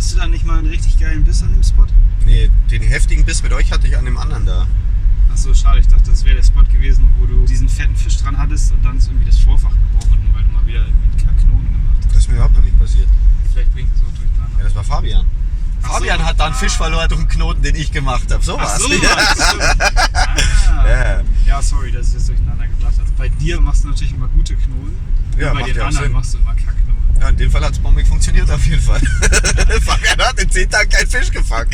Hattest du da nicht mal einen richtig geilen Biss an dem Spot? Nee, den heftigen Biss mit euch hatte ich an dem anderen da. Achso, schade. Ich dachte, das wäre der Spot gewesen, wo du diesen fetten Fisch dran hattest und dann ist irgendwie das Vorfach gebrochen, weil du mal wieder irgendwie einen Knoten gemacht hast. Das ist mir überhaupt noch nicht passiert. Vielleicht bringt das auch durcheinander. Ja, das war Fabian. Ach Fabian so. hat da einen Fisch verloren durch einen Knoten, den ich gemacht habe. So Ach war's. so, ah. Ja, sorry, dass ich das durcheinander gebracht habe. Bei dir machst du natürlich immer gute Knoten. Ja, und bei macht den ja auch anderen Sinn. machst du immer Kackknoten. Ja, in dem Fall hat es bombig funktioniert auf jeden Fall. Fabian hat in 10 Tagen keinen Fisch gefangen.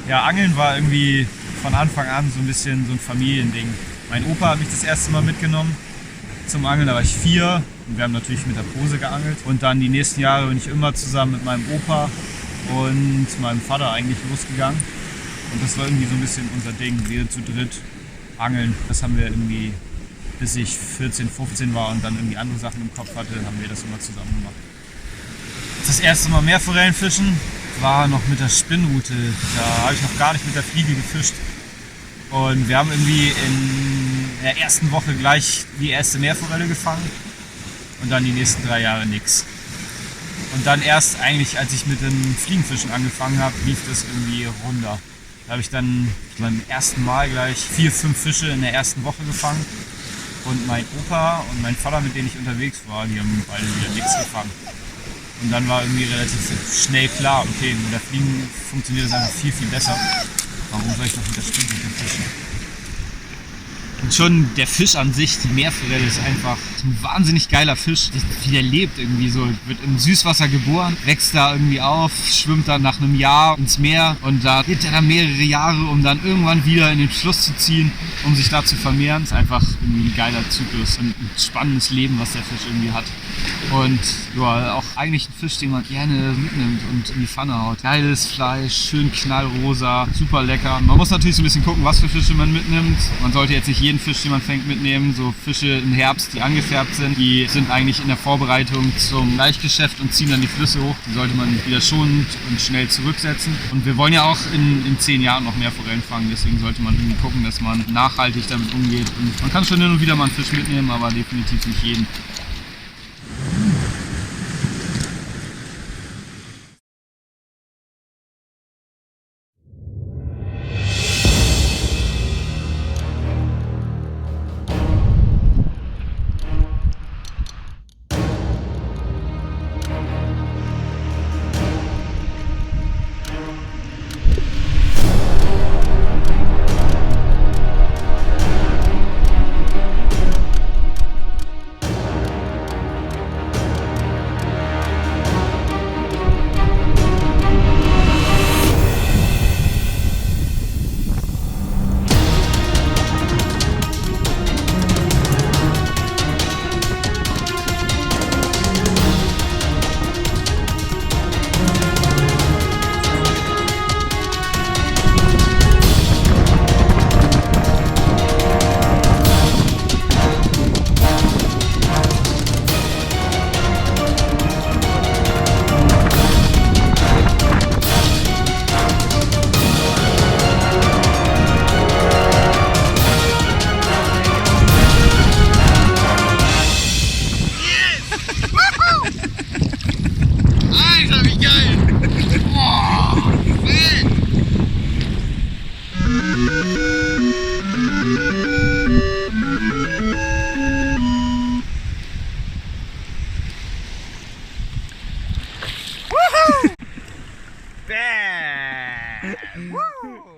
Ja, Angeln war irgendwie von Anfang an so ein bisschen so ein Familiending. Mein Opa hat mich das erste Mal mitgenommen zum Angeln, da war ich 4 und wir haben natürlich mit der Pose geangelt. Und dann die nächsten Jahre bin ich immer zusammen mit meinem Opa und meinem Vater eigentlich losgegangen. Und das war irgendwie so ein bisschen unser Ding, wir zu dritt angeln. Das haben wir irgendwie, bis ich 14, 15 war und dann irgendwie andere Sachen im Kopf hatte, haben wir das immer zusammen gemacht. Das erste Mal Meerforellen fischen war noch mit der Spinnrute. Da habe ich noch gar nicht mit der Fliege gefischt. Und wir haben irgendwie in der ersten Woche gleich die erste Meerforelle gefangen und dann die nächsten 3 Jahre nichts. Und dann erst eigentlich, als ich mit dem Fliegenfischen angefangen habe, lief das irgendwie runter. Da habe ich dann beim ersten Mal gleich 4, 5 Fische in der ersten Woche gefangen. Und mein Opa und mein Vater, mit denen ich unterwegs war, die haben beide wieder nichts gefangen. Und dann war irgendwie relativ schnell klar, okay, mit der Fliegen funktioniert das einfach viel, viel besser. Warum soll ich noch mit der Spinnrute fischen? Und schon der Fisch an sich, die Meerforelle, ist einfach ein wahnsinnig geiler Fisch. Wie der lebt irgendwie so. Wird im Süßwasser geboren, wächst da irgendwie auf, schwimmt dann nach einem Jahr ins Meer und da lebt er dann mehrere Jahre, um dann irgendwann wieder in den Fluss zu ziehen, um sich da zu vermehren. Das ist einfach irgendwie ein geiler Zyklus und ein spannendes Leben, was der Fisch irgendwie hat. Und ja, auch eigentlich ein Fisch, den man gerne mitnimmt und in die Pfanne haut. Geiles Fleisch, schön knallrosa, super lecker. Man muss natürlich so ein bisschen gucken, was für Fische man mitnimmt. Man sollte jetzt nicht jeden Fisch, den man fängt, mitnehmen. So Fische im Herbst, die angefärbt sind, die sind eigentlich in der Vorbereitung zum Laichgeschäft und ziehen dann die Flüsse hoch. Die sollte man wieder schonend und schnell zurücksetzen. Und wir wollen ja auch in 10 Jahren noch mehr Forellen fangen, deswegen sollte man irgendwie gucken, dass man nachhaltig damit umgeht. Und man kann schon hin und wieder mal einen Fisch mitnehmen, aber definitiv nicht jeden. Alter, wie geil! Boah, wild! Bam! Woo!